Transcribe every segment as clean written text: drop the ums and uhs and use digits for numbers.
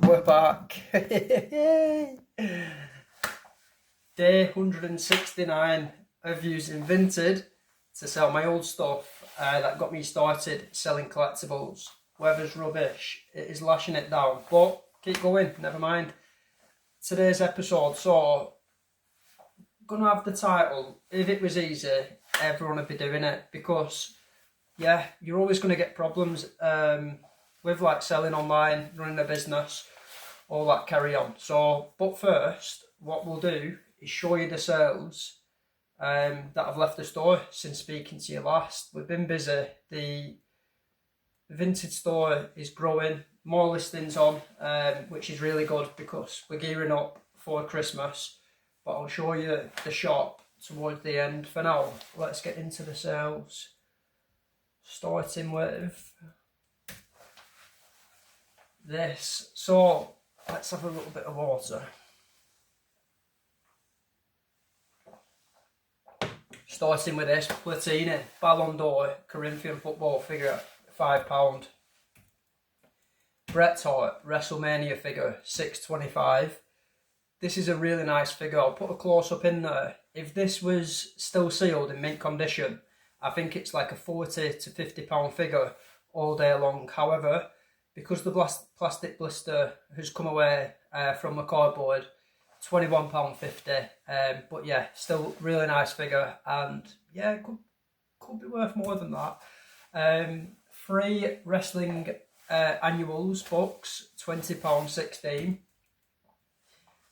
We're back. Day 169 of using Vinted to sell my old stuff that got me started selling collectibles. Weather's rubbish, it is lashing it down, but keep going, never mind. Today's episode, so gonna have the title, If It Was Easy, Everyone Would Be Doing It, because yeah, you're always going to get problems with like selling online, running a business, all that carry on. So, but first, what we'll do is show you the sales that have left the store since speaking to you last. We've been busy. The Vinted store is growing, more listings on, which is really good because we're gearing up for Christmas. But I'll show you the shop towards the end. For now, let's get into the sales. Starting with this. So let's have a little bit of water. Starting with this Platini Ballon d'Or Corinthian football figure, £5. Bret Hart WrestleMania figure, £6.25. This is a really nice figure. I'll put a close up in there. If this was still sealed in mint condition, I think it's like a £40 to £50 figure all day long. However, because the plastic blister has come away from the cardboard, £21.50. But yeah, still really nice figure, and yeah, could be worth more than that. Free wrestling annuals books, £20.16.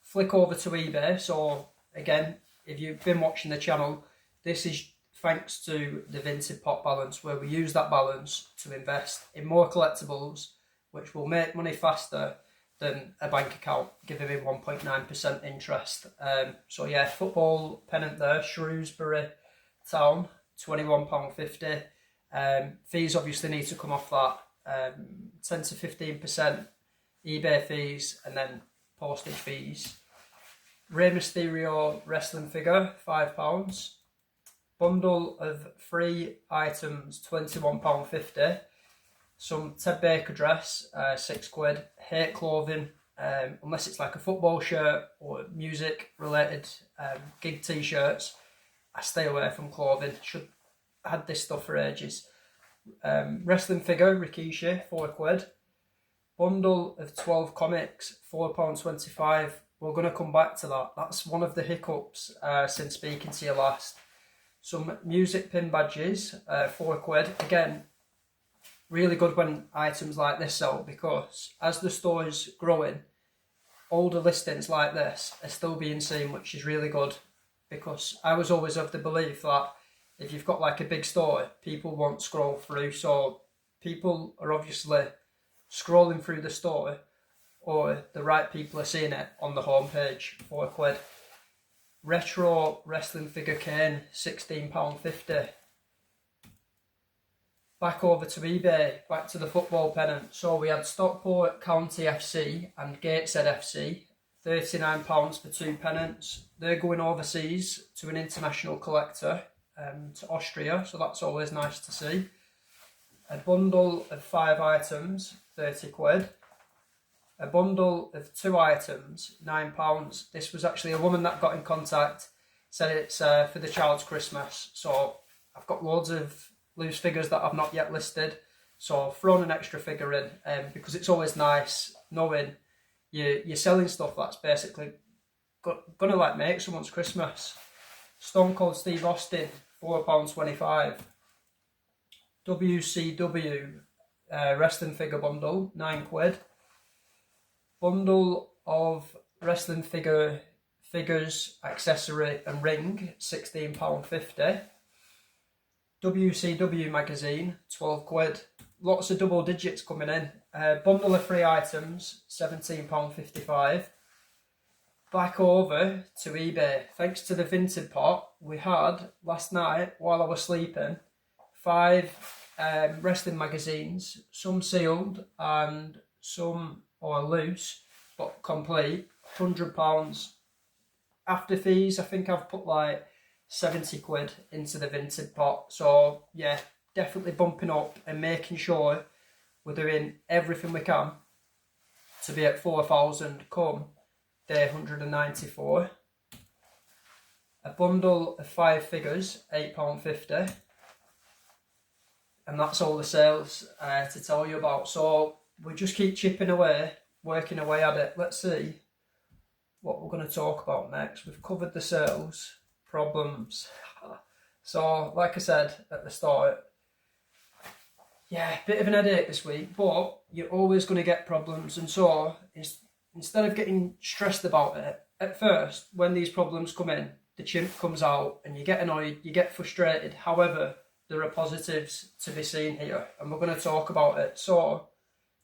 Flick over to eBay. So again, if you've been watching the channel, this is thanks to the Vinted pot balance, where we use that balance to invest in more collectibles, which will make money faster than a bank account, giving me 1.9% interest. So yeah, football pennant there, Shrewsbury Town, £21.50. Fees obviously need to come off that, 10 to 15% eBay fees, and then postage fees. Rey Mysterio wrestling figure, £5. Bundle of free items, £21.50. Some Ted Baker dress, £6. Hate clothing, unless it's like a football shirt or music related gig t-shirts. I stay away from clothing. Should had this stuff for ages. Wrestling figure, Rikishi, £4. Bundle of 12 comics, £4.25. We're going to come back to that. That's one of the hiccups since speaking to you last. Some music pin badges, £4. Again, really good when items like this sell, because as the store is growing, older listings like this are still being seen, which is really good, because I was always of the belief that if you've got like a big store, people won't scroll through. So people are obviously scrolling through the store, or the right people are seeing it on the homepage. £4. Retro wrestling figure Kane, £16.50. Back over to eBay, back to the football pennant. So we had Stockport County FC and Gateshead FC, £39 for 2 pennants. They're going overseas to an international collector, to Austria, so that's always nice to see. A bundle of 5 items, £30. A bundle of 2 items, £9. This was actually a woman that got in contact, said it's for the child's Christmas. So I've got loads of loose figures that I've not yet listed. So I've thrown an extra figure in, because it's always nice knowing you're selling stuff that's basically gonna like make someone's Christmas. Stone Cold Steve Austin, £4.25. WCW wrestling figure bundle, £9. Bundle of wrestling figures, accessory and ring, £16.50. WCW magazine, £12. Lots of double digits coming in. Bundle of free items, £17.55. Back over to eBay. Thanks to the Vinted pot, we had last night while I was sleeping 5 wrestling magazines, some sealed and some are loose but complete, £100. After fees, I think I've put like £70 into the Vinted pot. So yeah, definitely bumping up and making sure we're doing everything we can to be at 4,000 come day 194. A bundle of 5 figures, £8.50. And that's all the sales to tell you about. So we just keep chipping away, working away at it. Let's see what we're going to talk about next. We've covered the sales, problems. So like I said at the start, yeah, bit of an headache this week, but you're always going to get problems. And so instead of getting stressed about it, at first, when these problems come in, the chimp comes out and you get annoyed, you get frustrated. However, there are positives to be seen here, and we're going to talk about it. So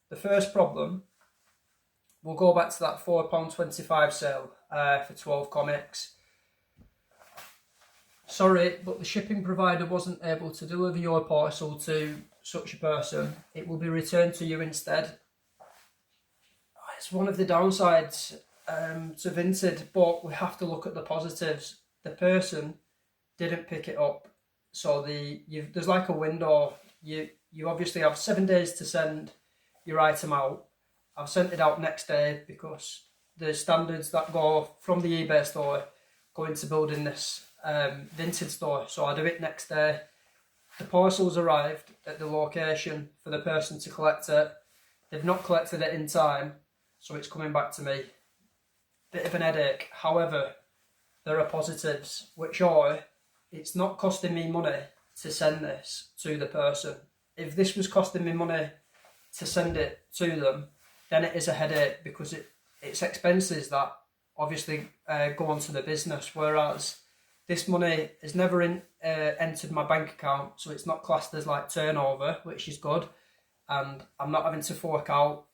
the first problem, we'll go back to that £4.25 sale for 12 comics. Sorry, but the shipping provider wasn't able to deliver your parcel to such a person. It will be returned to you instead. It's one of the downsides to Vinted, but we have to look at the positives. The person didn't pick it up, so there's like a window. You obviously have 7 days to send your item out. I've sent it out next day because the standards that go from the eBay store go into building this Vinted store, so I do it next day. The parcel's arrived at the location for the person to collect it. They've not collected it in time, so it's coming back to me. Bit of an headache. However, there are positives, which are, it's not costing me money to send this to the person. If this was costing me money to send it to them, then it is a headache, because it's expenses that obviously go onto the business, whereas this money has never entered my bank account, so it's not classed as like turnover, which is good, and I'm not having to fork out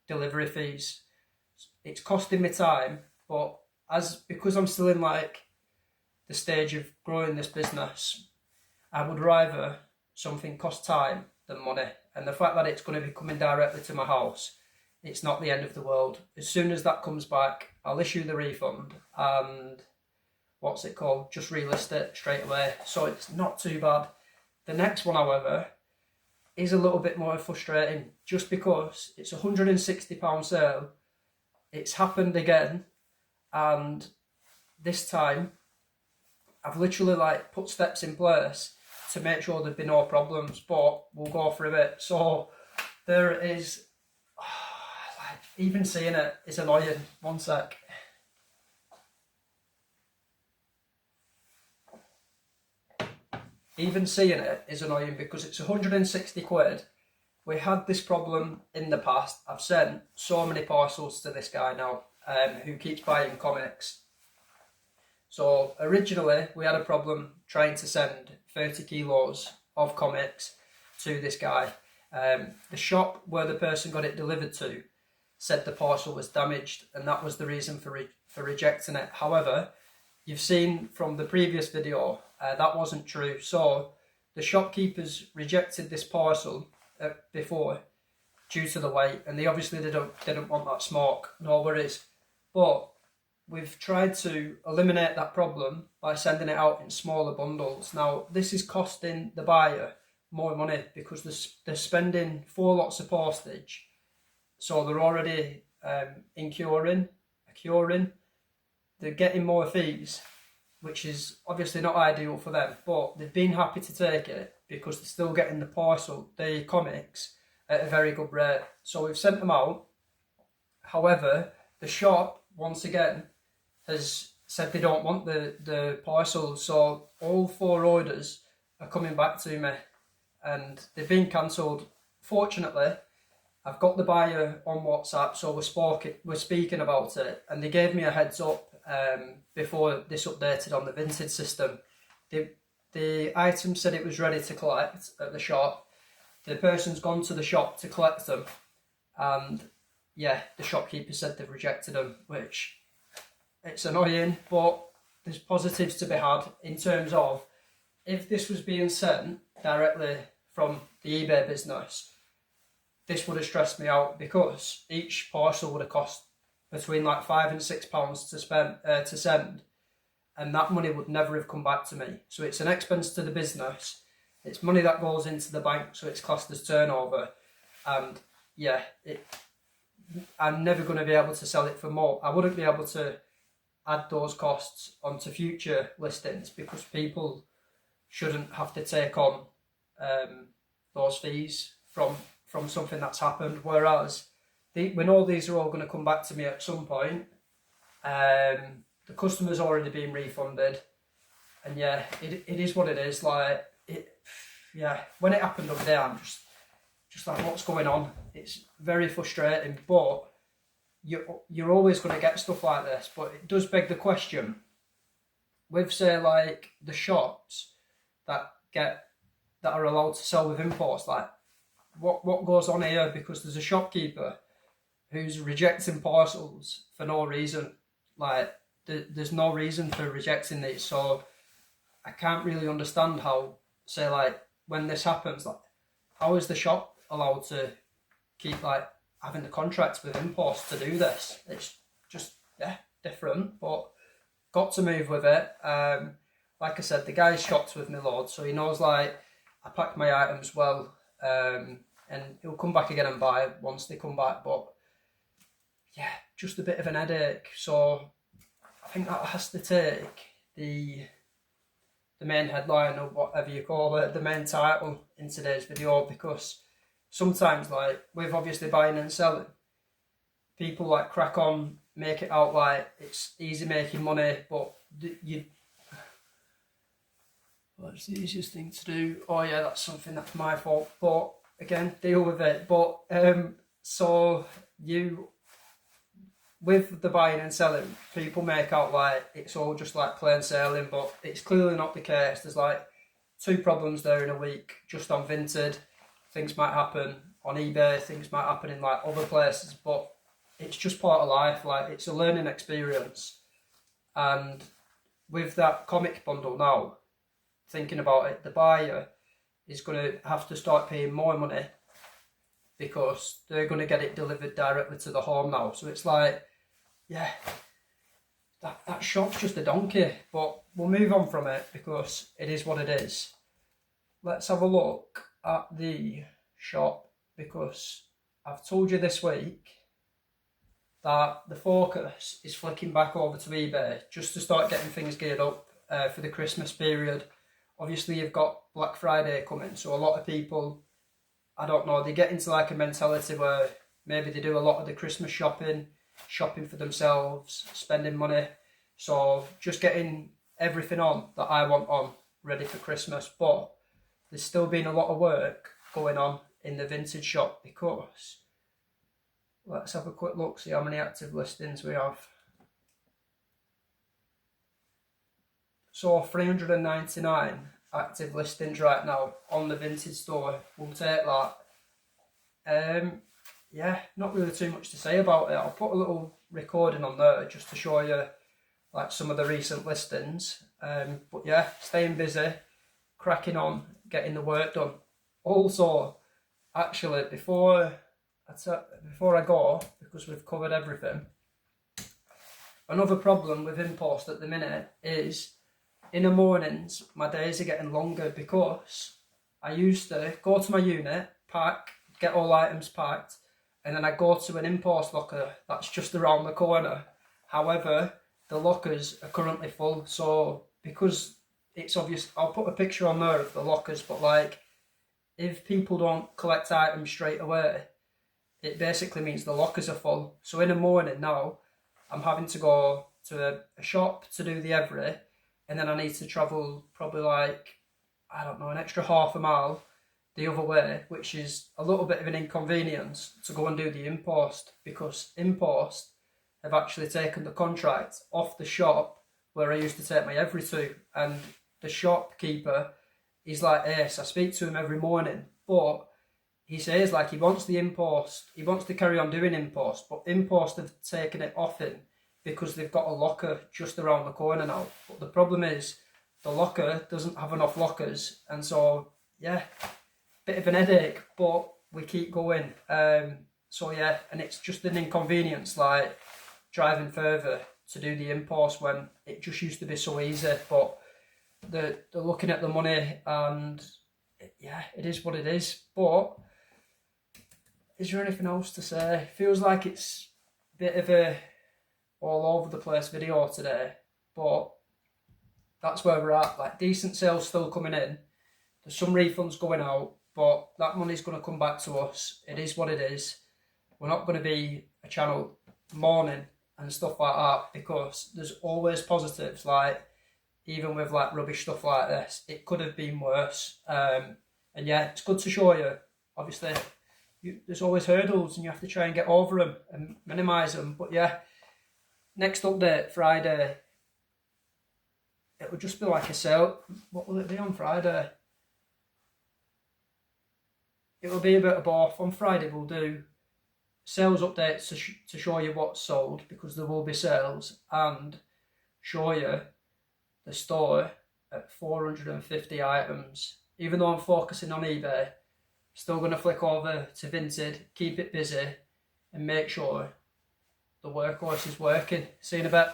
delivery fees. It's costing me time, but because I'm still in like the stage of growing this business, I would rather something cost time than money. And the fact that it's going to be coming directly to my house, it's not the end of the world. As soon as that comes back, I'll issue the refund and just relist it straight away. So it's not too bad. The next one, however, is a little bit more frustrating, just because it's a £160 sale. It's happened again, and this time I've literally like put steps in place to make sure there'd be no problems, but we'll go through it. So there it is. Like, even seeing it is annoying. One sec. Even seeing it is annoying because it's 160 quid. We had this problem in the past. I've sent so many parcels to this guy now, who keeps buying comics. So originally we had a problem trying to send 30 kilos of comics to this guy. The shop where the person got it delivered to said the parcel was damaged, and that was the reason for rejecting it. However, you've seen from the previous video that wasn't true. So the shopkeepers rejected this parcel before due to the weight, and they obviously didn't want that smoke. No worries. But we've tried to eliminate that problem by sending it out in smaller bundles. Now, this is costing the buyer more money because they're spending 4 lots of postage. So they're already accruing. They're getting more fees, which is obviously not ideal for them. But they've been happy to take it because they're still getting the comics, at a very good rate. So we've sent them out. However, the shop, once again, has said they don't want the parcels, so all 4 orders are coming back to me and they've been cancelled. Fortunately, I've got the buyer on WhatsApp, so we're speaking about it, and they gave me a heads up before this updated on the Vinted system. The item said it was ready to collect at the shop. The person's gone to the shop to collect them, and yeah, the shopkeeper said they've rejected them, which it's annoying, but there's positives to be had in terms of, if this was being sent directly from the eBay business, this would have stressed me out, because each parcel would have cost between like £5 and £6 to send, and that money would never have come back to me. So it's an expense to the business. It's money that goes into the bank, so it's classed as turnover. And yeah, I'm never going to be able to sell it for more. I wouldn't be able to add those costs onto future listings because people shouldn't have to take on those fees from something that's happened. Whereas we know these are all going to come back to me at some point. The customer's already been refunded, and yeah, it is what it is. Like when it happened over there, I'm just like, what's going on? It's very frustrating, but you're always going to get stuff like this. But it does beg the question, with say like the shops that are allowed to sell with imports, like what goes on here? Because there's a shopkeeper who's rejecting parcels for no reason. Like there's no reason for rejecting these, so I can't really understand how, say like when this happens, like how is the shop allowed to keep like having the contracts with imports to do this? It's just different, but got to move with it. Like I said, the guy's shopped with me loads, so he knows like I pack my items well, and he'll come back again and buy once they come back. But yeah, just a bit of an headache. So I think that has to take the main headline, or whatever you call it, the main title in today's video, because sometimes like with obviously buying and selling, people like crack on, make it out like it's easy making money, but what's the easiest thing to do? Oh yeah, that's something that's my fault, but again, deal with it. But so you, with the buying and selling, people make out like it's all just like plain sailing, but it's clearly not the case. There's like 2 problems there in a week just on Vinted. Things might happen on eBay, things might happen in like other places, but it's just part of life. Like it's a learning experience. And with that comic bundle now, thinking about it, the buyer is going to have to start paying more money because they're going to get it delivered directly to the home now. So it's like, yeah, that shop's just a donkey, but we'll move on from it because it is what it is. Let's have a look at the shop, because I've told you this week that the focus is flicking back over to eBay just to start getting things geared up for the Christmas period. Obviously you've got Black Friday coming, so a lot of people, I don't know, they get into like a mentality where maybe they do a lot of the Christmas shopping for themselves, spending money. So just getting everything on that I want on, ready for Christmas. But there's still been a lot of work going on in the vintage shop, because let's have a quick look, see how many active listings we have. So 399 active listings right now on the vintage store. We'll take that. Yeah, not really too much to say about it. I'll put a little recording on there just to show you like some of the recent listings. But yeah, staying busy, cracking on, getting the work done. Also, actually, before I go, because we've covered everything, another problem with Inpost at the minute is in the mornings my days are getting longer, because I used to go to my unit, pack, get all items packed, and then I go to an Inpost locker that's just around the corner. However, the lockers are currently full, so because it's obvious, I'll put a picture on there of the lockers, but like if people don't collect items straight away, it basically means the lockers are full. So in the morning now, I'm having to go to a shop to do the every, and then I need to travel probably like, I don't know, an extra half a mile the other way, which is a little bit of an inconvenience to go and do the Inpost, because Inpost have actually taken the contract off the shop where I used to take my every to, and the shopkeeper, he's like ace. I speak to him every morning, but he says like he wants the Inpost, he wants to carry on doing Inpost, but Inpost have taken it off him because they've got a locker just around the corner now. But the problem is the locker doesn't have enough lockers, and so yeah, bit of an headache, but we keep going. So yeah, and it's just an inconvenience, like driving further to do the Inpost when it just used to be so easy. But they're looking at the money, and yeah, it is what it is. But is there anything else to say? Feels like it's a bit of a all over the place video today, but that's where we're at. Like, decent sales still coming in. There's some refunds going out, but that money's going to come back to us. It is what it is. We're not going to be a channel mourning and stuff like that, because there's always positives. Like, even with like rubbish stuff like this, it could have been worse. And yeah, it's good to show you. Obviously, there's always hurdles and you have to try and get over them and minimise them. But yeah, next update, Friday, it will just be like a sale. What will it be on Friday? It will be a bit of both. On Friday we'll do sales updates to show you what's sold, because there will be sales, and show you the store at 450 items. Even though I'm focusing on eBay, still going to flick over to Vinted, keep it busy, and make sure the workhorse is working. See you in a bit.